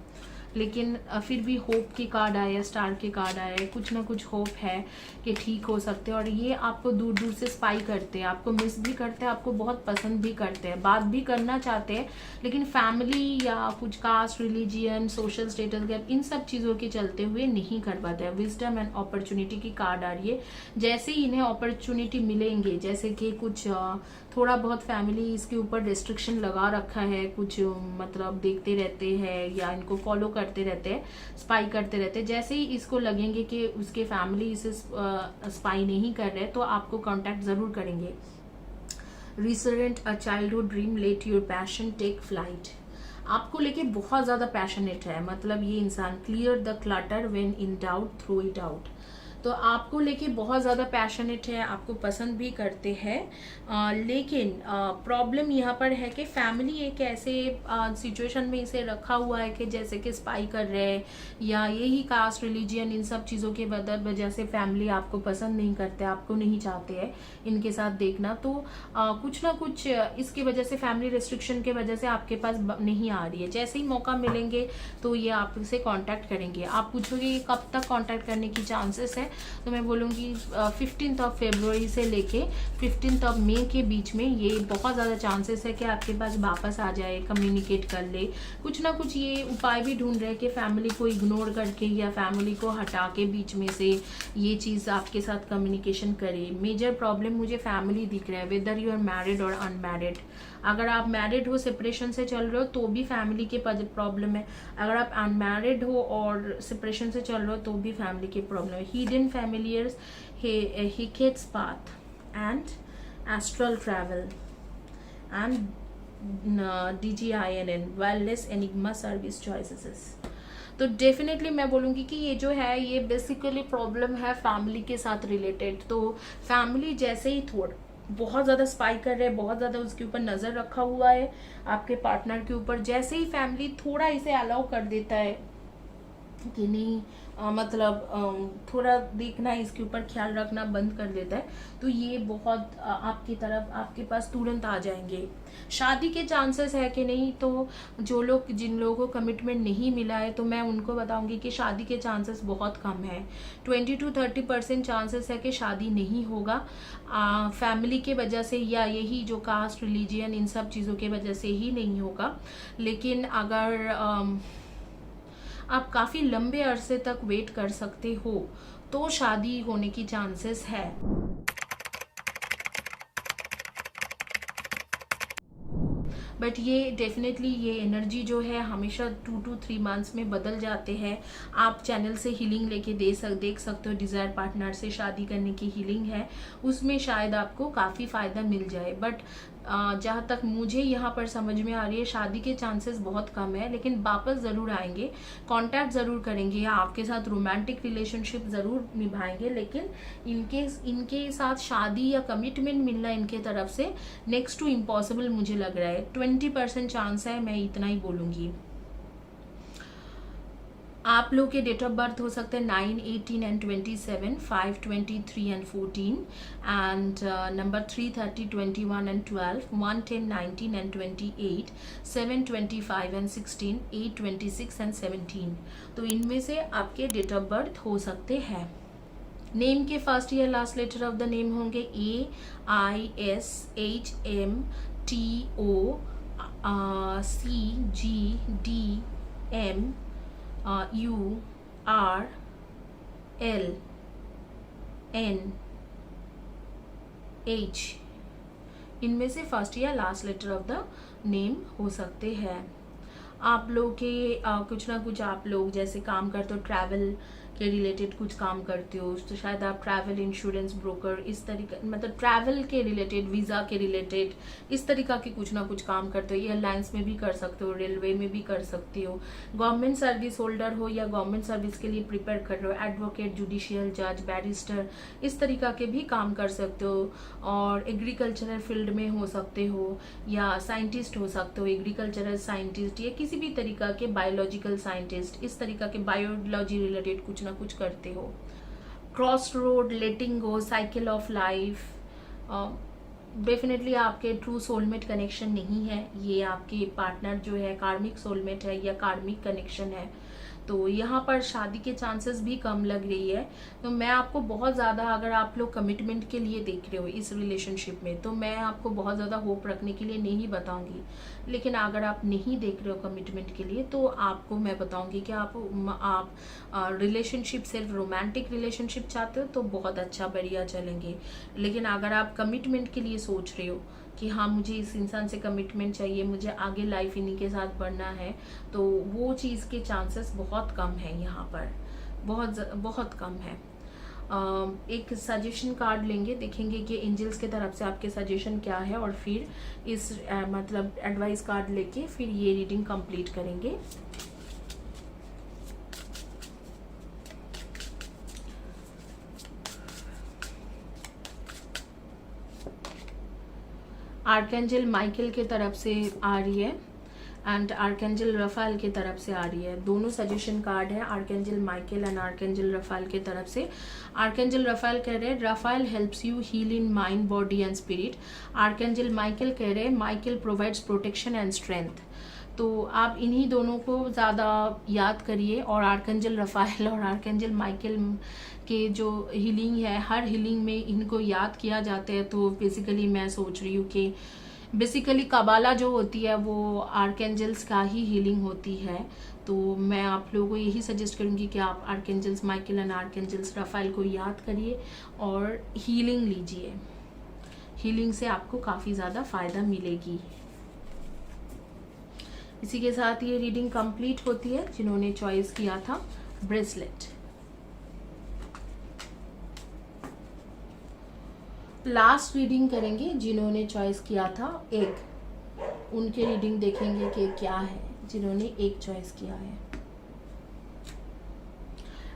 लेकिन फिर भी होप की कार्ड आया, स्टार के कार्ड आए, कुछ ना कुछ होप है कि ठीक हो सकते हैं। और ये आपको दूर दूर से स्पाई करते हैं, आपको मिस भी करते हैं, आपको बहुत पसंद भी करते हैं, बात भी करना चाहते हैं, लेकिन फैमिली या कुछ caste, religion, social status gap, इन सब चीज़ों के चलते हुए नहीं कर पाते हैं। विजडम एंड अपॉर्चुनिटी की कार्ड आ रही है। जैसे ही इन्हें अपॉर्चुनिटी मिलेंगे, जैसे कि कुछ थोड़ा बहुत फैमिली इसके ऊपर रिस्ट्रिक्शन लगा रखा है, कुछ मतलब देखते रहते हैं या इनको फॉलो करते रहते हैं, स्पाई करते रहते हैं, जैसे ही इसको लगेंगे कि उसके फैमिली इसे स्पाई नहीं कर रहे, तो आपको कांटेक्ट जरूर करेंगे। Resurrect a childhood dream, let your passion take flight. आपको लेके बहुत ज्यादा पैशनेट है, मतलब ये इंसान। Clear the clutter, when in doubt throw it out. तो आपको लेके बहुत ज़्यादा पैशनेट है, आपको पसंद भी करते हैं, लेकिन प्रॉब्लम यहाँ पर है कि फैमिली एक ऐसे सिचुएशन में इसे रखा हुआ है कि जैसे कि स्पाई कर रहे हैं, या यही कास्ट, रिलीजियन, इन सब चीज़ों के वजह से फैमिली आपको पसंद नहीं करते, आपको नहीं चाहते हैं इनके साथ देखना। तो कुछ ना कुछ इसकी वजह से, फैमिली रेस्ट्रिक्शन के वजह से आपके पास नहीं आ रही है। जैसे ही मौका मिलेंगे तो ये आपसे कांटेक्ट करेंगे। आप पूछोगे ये कब तक कांटेक्ट करने की चांसेस है, तो मैं बोलूँगी 15 ऑफ फरवरी से लेके 15 ऑफ मई के बीच में ये बहुत ज़्यादा चांसेस है कि आपके पास वापस आ जाए, कम्युनिकेट कर ले। कुछ ना कुछ ये उपाय भी ढूंढ रहे हैं कि फैमिली को इग्नोर करके या फैमिली को हटा के बीच में से ये चीज़ आपके साथ कम्युनिकेशन करे। मेजर प्रॉब्लम मुझे फैमिली दिख रहा है, वेदर यू आर मैरिड और अनमैरिड। अगर आप मैरिड हो, सेपरेशन से चल रहे हो, तो भी फैमिली के प्रॉब्लम है। अगर आप अनमैरिड हो और सेपरेशन से चल रहे हो, तो भी फैमिली की प्रॉब्लम है। Hidden familiars, Hecate's path and astral travel and DGINN, wellness, enigma, service choices. तो डेफिनेटली मैं बोलूँगी कि ये जो है ये बेसिकली प्रॉब्लम है फैमिली के साथ रिलेटेड। तो फैमिली जैसे ही बहुत ज़्यादा स्पाई कर रहे हैं, बहुत ज़्यादा उसके ऊपर नज़र रखा हुआ है आपके पार्टनर के ऊपर, जैसे ही फैमिली थोड़ा इसे अलाउ कर देता है कि नहीं थोड़ा देखना इसके ऊपर ख्याल रखना बंद कर देता है, तो ये बहुत आपकी तरफ आपके पास तुरंत आ जाएंगे। शादी के चांसेस है कि नहीं, तो जिन लोगों को कमिटमेंट नहीं मिला है तो मैं उनको बताऊंगी कि शादी के चांसेस बहुत कम है। 20 to 30% चांसेस है कि शादी नहीं होगा फैमिली के वजह से, या यही जो कास्ट रिलीजियन इन सब चीज़ों के वजह से ही नहीं होगा। लेकिन अगर आप काफ़ी लंबे अरसे तक वेट कर सकते हो तो शादी होने की चांसेस है। बट ये डेफिनेटली ये एनर्जी जो है हमेशा 2 to 3 मंथ्स में बदल जाते हैं। आप चैनल से हीलिंग लेके देख सकते हो, डिज़ायर पार्टनर से शादी करने की हीलिंग है, उसमें शायद आपको काफ़ी फ़ायदा मिल जाए। बट जहाँ तक मुझे यहाँ पर समझ में आ रही है शादी के चांसेस बहुत कम है, लेकिन वापस ज़रूर आएंगे, कांटेक्ट ज़रूर करेंगे या आपके साथ रोमांटिक रिलेशनशिप ज़रूर निभाएंगे, लेकिन इनके साथ शादी या कमिटमेंट मिलना इनके तरफ से नेक्स्ट टू इम्पॉसिबल मुझे लग रहा है। 20% चांस है, मैं इतना ही बोलूँगी। आप लोग के डेट ऑफ बर्थ हो सकते हैं 9, 18 and 27, 5, 23 and 14, and number 3, 30, 21 and 12, 1, 10, 19 and 28, 7, 25 and 16, 8, 26 and 17। तो इनमें से आपके डेट ऑफ बर्थ हो सकते हैं। नेम के फर्स्ट या last letter of the name होंगे AISHMTOCGDM URLN H। इनमें से फर्स्ट या last letter of the name हो सकते हैं। आप लोग के कुछ ना कुछ आप लोग जैसे काम करते हो, ट्रैवल के रिलेटेड कुछ काम करते हो, तो शायद आप ट्रैवल इंश्योरेंस ब्रोकर इस तरीका ट्रैवल के रिलेटेड, वीज़ा के रिलेटेड इस तरीका के कुछ ना कुछ काम करते हो। एयरलाइंस में भी कर सकते हो, रेलवे में भी कर सकते हो, गवर्नमेंट सर्विस होल्डर हो या गवर्नमेंट सर्विस के लिए प्रिपेयर कर रहे हो, एडवोकेट, जुडिशियल जज, बैरिस्टर इस तरीका के भी काम कर सकते हो। और एग्रीकल्चरल फील्ड में हो सकते हो या साइंटिस्ट हो सकते हो, एग्रीकल्चरल साइंटिस्ट या किसी भी तरीका के बायोलॉजिकल साइंटिस्ट, इस तरीका के बायोलॉजी रिलेटेड कुछ ना कुछ करते हो। Cross road, letting go, cycle of life, definitely आपके ट्रू सोलमेट कनेक्शन नहीं है, ये आपके पार्टनर जो है कार्मिक सोलमेट है या कार्मिक कनेक्शन है, तो यहाँ पर शादी के चांसेस भी कम लग रही है। तो मैं आपको बहुत ज़्यादा, अगर आप लोग कमिटमेंट के लिए देख रहे हो इस रिलेशनशिप में, तो मैं आपको बहुत ज़्यादा होप रखने के लिए नहीं बताऊंगी। लेकिन अगर आप नहीं देख रहे हो कमिटमेंट के लिए, तो आपको मैं बताऊंगी कि आप रिलेशनशिप, सिर्फ रोमांटिक रिलेशनशिप चाहते हो तो बहुत अच्छा बढ़िया चलेंगे। लेकिन अगर आप कमिटमेंट के लिए सोच रहे हो कि हाँ मुझे इस इंसान से कमिटमेंट चाहिए, मुझे आगे लाइफ इन्हीं के साथ बढ़ना है, तो वो चीज़ के चांसेस बहुत कम है यहाँ पर, बहुत कम है। एक सजेशन कार्ड लेंगे, देखेंगे कि एंजल्स के तरफ से आपके सजेशन क्या है, और फिर इस एडवाइस कार्ड लेके फिर ये रीडिंग कंप्लीट करेंगे। आर्कएंजल माइकल के तरफ से आ रही है एंड आर्कएंजल रफाल के तरफ से आ रही है। दोनों सजेशन कार्ड है archangel Michael and archangel Raphael के तरफ से। आर्कएंजल रफाल कह रहे हैं Raphael helps you heal in mind, body and spirit. Archangel Michael कह रहे हैं Michael provides protection and strength. तो आप इन्हीं दोनों को ज़्यादा याद करिए, और आर्कएंजल रफाल और आर्कएंजल माइकल के जो हीलिंग है, हर हीलिंग में इनको याद किया जाता है। तो बेसिकली मैं सोच रही हूँ कि बेसिकली कबाला जो होती है वो आर्कएंजल्स का ही हीलिंग होती है। तो मैं आप लोगों को यही सजेस्ट करूँगी कि आप archangels Michael and archangels Rafale को याद करिए और हीलिंग लीजिए। हीलिंग से आपको काफ़ी ज़्यादा फ़ायदा मिलेगी। इसी के साथ ये रीडिंग कंप्लीट होती है। जिन्होंने चॉइस किया था ब्रेसलेट, लास्ट रीडिंग करेंगे। जिन्होंने चॉइस किया था एग, उनके रीडिंग देखेंगे कि क्या है जिन्होंने एक चॉइस किया है।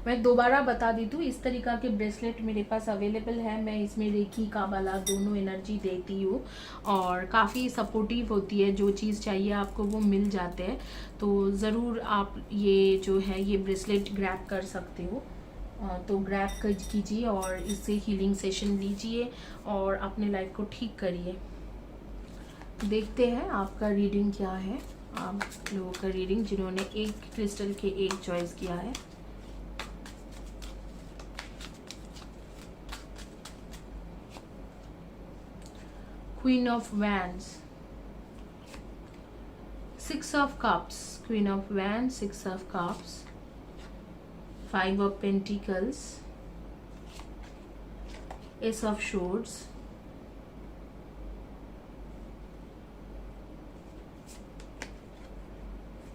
मैं दोबारा बता दी दूँ, इस तरीक़ा के ब्रेसलेट मेरे पास अवेलेबल है। मैं इसमें रेखी काबाला दोनों एनर्जी देती हूँ और काफ़ी सपोर्टिव होती है। जो चीज़ चाहिए आपको वो मिल जाते हैं। तो ज़रूर आप ये जो है ये ब्रेसलेट ग्रैब कर सकते हो। तो ग्रैब कीजिए और इससे हीलिंग सेशन लीजिए और अपने लाइफ को ठीक करिए। देखते हैं आपका रीडिंग क्या है। आप लोगों का रीडिंग जिन्होंने एक क्रिस्टल के एक चॉइस किया है। Queen of wands, 6 of cups, queen of wands, 6 of cups, 5 of Pentacles, Ace of Swords,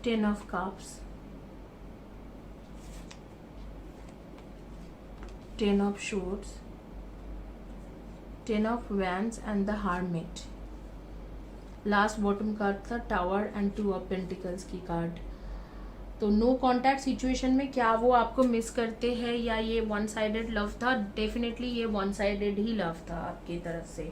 Ten of Cups, Ten of Swords, Ten of Wands and the Hermit. Last bottom card था tower and 2 of pentacles की card. तो no contact situation में क्या वो आपको miss करते हैं या ये वन साइडेड लव था? डेफिनेटली ये वन साइडेड ही लव था आपकी तरफ से,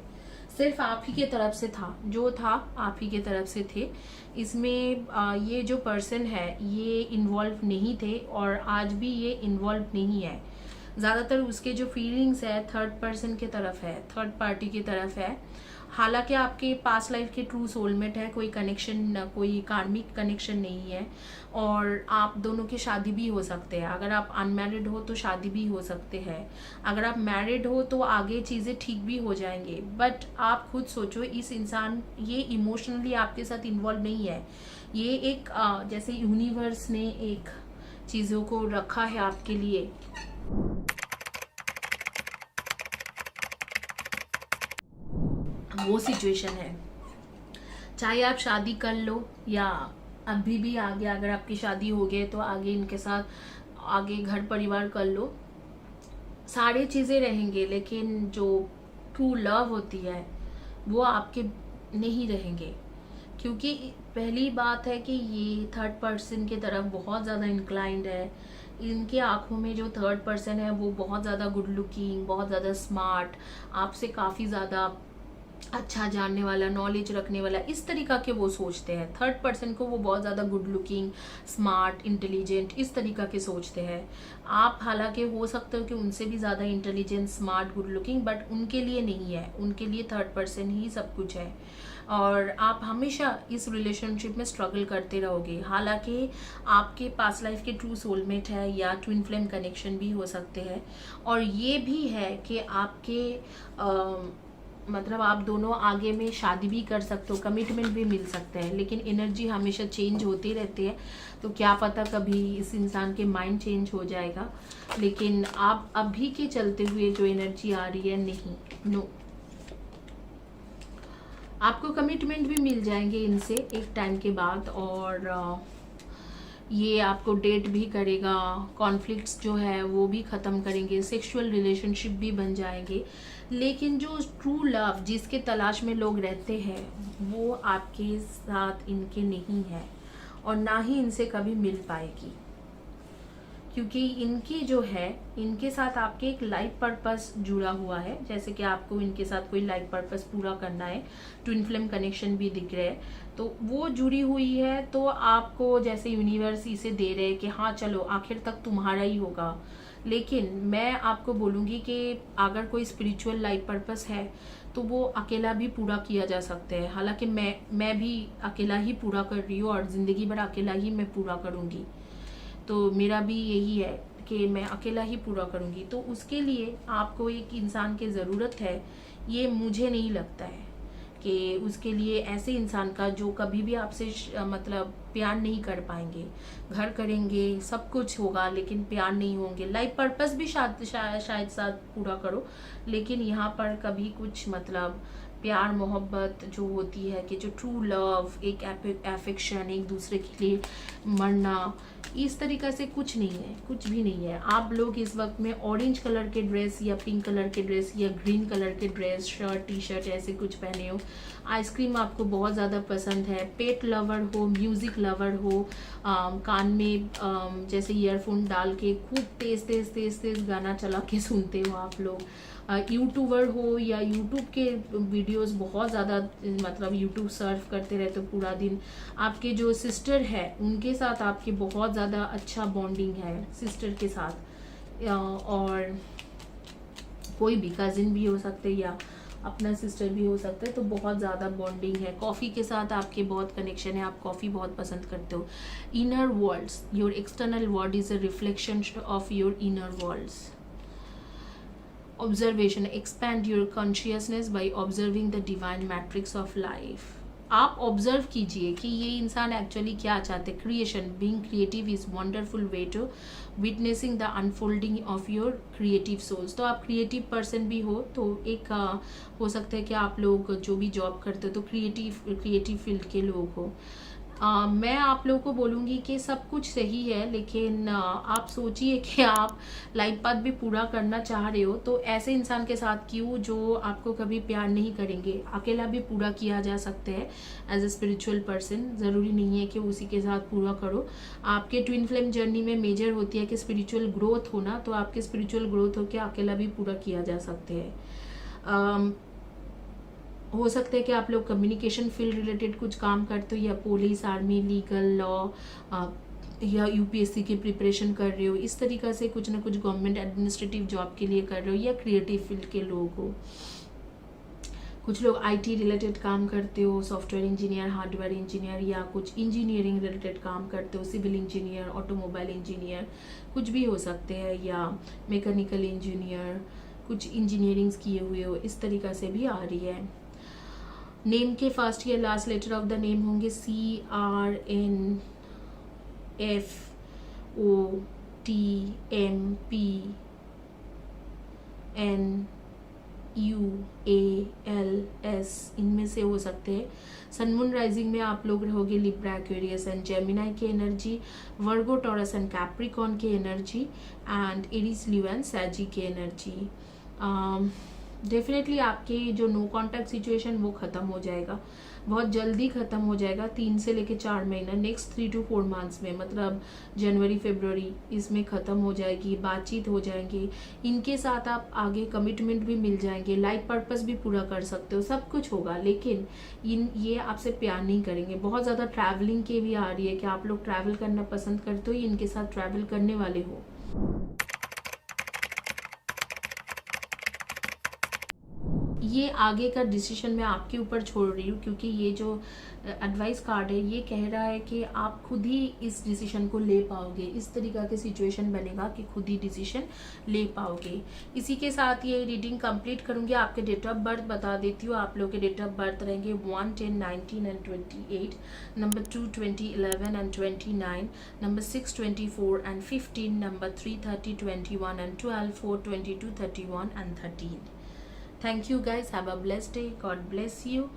सिर्फ आप ही के तरफ से था, जो था आप ही के तरफ से थे। इसमें ये जो पर्सन है ये इन्वॉल्व नहीं थे और आज भी ये इन्वॉल्व नहीं है। ज़्यादातर उसके जो फीलिंग्स है थर्ड पर्सन के तरफ है, थर्ड पार्टी की तरफ है। हालांकि आपके पास्ट लाइफ के ट्रू सोलमेट है, कोई कनेक्शन, कोई कार्मिक कनेक्शन नहीं है और आप दोनों की शादी भी हो सकते हैं। अगर आप अनमैरिड हो तो शादी भी हो सकते हैं, अगर आप मैरिड हो तो आगे चीज़ें ठीक भी हो जाएंगे। बट आप खुद सोचो, इस इंसान ये इमोशनली आपके साथ इन्वॉल्व नहीं है। ये एक जैसे यूनिवर्स ने एक चीज़ों को रखा है आपके लिए। वो सिचुएशन है, चाहे आप शादी कर लो या अभी भी आगे अगर आपकी शादी हो गई तो आगे इनके साथ आगे घर परिवार कर लो, सारी चीज़ें रहेंगे, लेकिन जो ट्रू लव होती है वो आपके नहीं रहेंगे। क्योंकि पहली बात है कि ये थर्ड पर्सन की तरफ बहुत ज़्यादा इंक्लाइंड है। इनके आंखों में जो थर्ड पर्सन है वो बहुत ज़्यादा गुड लुकिंग, बहुत ज़्यादा स्मार्ट, आपसे काफ़ी ज़्यादा अच्छा जानने वाला, नॉलेज रखने वाला, इस तरीका के वो सोचते हैं। थर्ड पर्सन को वो बहुत ज़्यादा गुड लुकिंग, स्मार्ट, इंटेलिजेंट इस तरीका के सोचते हैं। आप हालांकि हो सकते हो कि उनसे भी ज़्यादा intelligent, smart, good looking, but उनके लिए नहीं है। उनके लिए थर्ड पर्सन ही सब कुछ है और आप हमेशा इस रिलेशनशिप में स्ट्रगल करते रहोगे। हालांकि आपके पास्ट लाइफ के ट्रू सोलमेट है या ट्विन फ्लेम कनेक्शन भी हो सकते हैं और ये भी है कि आपके मतलब आप दोनों आगे में शादी भी कर सकते हो, कमिटमेंट भी मिल सकते हैं, लेकिन एनर्जी हमेशा चेंज होती रहती है। तो क्या पता कभी इस इंसान के माइंड चेंज हो जाएगा, लेकिन आप अभी के चलते हुए जो एनर्जी आ रही है नहीं, नो, आपको कमिटमेंट भी मिल जाएंगे इनसे एक टाइम के बाद और ये आपको डेट भी करेगा, कॉन्फ्लिक्ट्स जो है वो भी ख़त्म करेंगे, सेक्सुअल रिलेशनशिप भी बन जाएंगे। लेकिन जो ट्रू लव जिसके तलाश में लोग रहते हैं वो आपके साथ इनके नहीं है और ना ही इनसे कभी मिल पाएगी, क्योंकि इनकी जो है इनके साथ आपके एक लाइफ पर्पस जुड़ा हुआ है। जैसे कि आपको इनके साथ कोई लाइफ पर्पस पूरा करना है, ट्विन फ्लेम कनेक्शन भी दिख रहे हैं, तो वो जुड़ी हुई है। तो आपको जैसे यूनिवर्स इसे दे रहे हैं कि हाँ चलो आखिर तक तुम्हारा ही होगा। लेकिन मैं आपको बोलूँगी कि अगर कोई स्पिरिचुअल लाइफ पर्पस है तो वो अकेला भी पूरा किया जा सकता है। हालांकि मैं भी अकेला ही पूरा कर रही हूँ और ज़िंदगी भर अकेला ही मैं पूरा करूँगी। तो मेरा भी यही है कि मैं अकेला ही पूरा करूँगी। तो उसके लिए आपको एक इंसान की ज़रूरत है। ये मुझे नहीं लगता है कि उसके लिए ऐसे इंसान का जो कभी भी आपसे मतलब प्यार नहीं कर पाएंगे। घर करेंगे, सब कुछ होगा, लेकिन प्यार नहीं होंगे। लाइफ पर्पस भी शायद साथ पूरा करो, लेकिन यहाँ पर कभी कुछ मतलब प्यार मोहब्बत जो होती है, कि जो ट्रू लव, एक एफेक्शन, एक दूसरे के लिए मरना, इस तरीका से कुछ नहीं है, कुछ भी नहीं है। आप लोग इस वक्त में ऑरेंज कलर के ड्रेस या पिंक कलर के ड्रेस या ग्रीन कलर के ड्रेस, शर्ट, टी शर्ट ऐसे कुछ पहने हो। आइसक्रीम आपको बहुत ज़्यादा पसंद है, पेट लवर हो, म्यूज़िक लवर हो, कान में जैसे ईयरफोन डाल के खूब तेज़ तेज़ तेज़ तेज़ गाना चला के सुनते हो आप लोग, यूट्यूबर हो या यूट्यूब के वीडियोस बहुत ज़्यादा, मतलब यूट्यूब सर्फ करते रहते हो पूरा दिन। आपके जो सिस्टर है उनके साथ आपके बहुत ज़्यादा अच्छा बॉन्डिंग है सिस्टर के साथ, और कोई भी कज़िन भी हो सकते हैं या अपना सिस्टर भी हो सकता है, तो बहुत ज़्यादा बॉन्डिंग है। कॉफ़ी के साथ आपके बहुत कनेक्शन है, आप कॉफ़ी बहुत पसंद करते हो। Inner worlds, your external world is a reflection of your inner worlds. Observation, expand your consciousness by observing the divine matrix of life. आप ऑब्जर्व कीजिए कि ये इंसान एक्चुअली क्या चाहते हैं। Creation, being creative is wonderful way to witnessing the unfolding of your creative souls. तो आप क्रिएटिव पर्सन भी हो, तो एक हो सकता है कि आप लोग जो भी जॉब करते हो तो क्रिएटिव फील्ड के लोग हो। मैं आप लोगों को बोलूँगी कि सब कुछ सही है, लेकिन आप सोचिए कि आप लाइफ पाथ भी पूरा करना चाह रहे हो, तो ऐसे इंसान के साथ क्यों जो आपको कभी प्यार नहीं करेंगे। अकेला भी पूरा किया जा सकता है एज ए स्पिरिचुअल पर्सन, ज़रूरी नहीं है कि उसी के साथ पूरा करो। आपके ट्विन फ्लेम जर्नी में मेजर होती है कि स्पिरिचुअल ग्रोथ होना, तो आपके स्पिरिचुअल ग्रोथ हो के अकेला भी पूरा किया जा सकते हैं। हो सकता है कि आप लोग कम्युनिकेशन फील्ड रिलेटेड कुछ काम करते हो, या पुलिस, आर्मी, लीगल, लॉ, या यूपीएससी की प्रिपरेशन कर रहे हो। इस तरीका से कुछ ना कुछ गवर्नमेंट एडमिनिस्ट्रेटिव जॉब के लिए कर रहे हो, या क्रिएटिव फील्ड के लोग हो। कुछ लोग आईटी रिलेटेड काम करते हो, सॉफ्टवेयर इंजीनियर, हार्डवेयर इंजीनियर, या कुछ इंजीनियरिंग रिलेटेड काम करते हो, सिविल इंजीनियर, ऑटोमोबाइल इंजीनियर, कुछ भी हो सकते हैं, या मैकेनिकल इंजीनियर, कुछ इंजीनियरिंग्स किए हुए हो। इस तरीका से भी आ रही है। नेम के फर्स्ट या last letter of the name होंगे CRNFOTMPNUALS, इनमें से हो सकते हैं। सन मून राइजिंग में आप लोग रहोगे लिब्रा, एक्वेरियस एंड जेमिनाई की energy, Virgo, Taurus and Capricorn की energy, and Aries, Leo and Sagi की एनर्जी। डेफिनेटली आपके जो नो कॉन्टैक्ट सिचुएशन वो ख़त्म हो जाएगा, बहुत जल्दी ख़त्म हो जाएगा। 3 से लेकर 4 महीना, नेक्स्ट 3 to 4 मंथ्स में, मतलब जनवरी फरवरी, इसमें ख़त्म हो जाएगी, बातचीत हो जाएंगे। इनके साथ आप आगे कमिटमेंट भी मिल जाएंगे, लाइफ पर्पस भी पूरा कर सकते हो, सब कुछ होगा। लेकिन ये आपसे प्यार नहीं करेंगे। बहुत ज़्यादा ट्रैवलिंग के भी आ रही है कि आप लोग ट्रैवल करना पसंद करते हो, इनके साथ ट्रैवल करने वाले हो। ये आगे का डिसीजन मैं आपके ऊपर छोड़ रही हूँ, क्योंकि ये जो एडवाइस कार्ड है ये कह रहा है कि आप खुद ही इस डिसीजन को ले पाओगे। इस तरीका के सिचुएशन बनेगा कि खुद ही डिसीजन ले पाओगे। इसी के साथ ये रीडिंग कंप्लीट करूँगी। आपके डेट ऑफ बर्थ बता देती हूँ। आप लोग के डेट ऑफ बर्थ रहेंगे 1, 10, 19 and 28, number 2, 20, 11 and 29, number 6, 24 and 15, number 3, 30, 21 and 12, 4, 22, 31 and 13। Thank you guys. Have a blessed day. God bless you.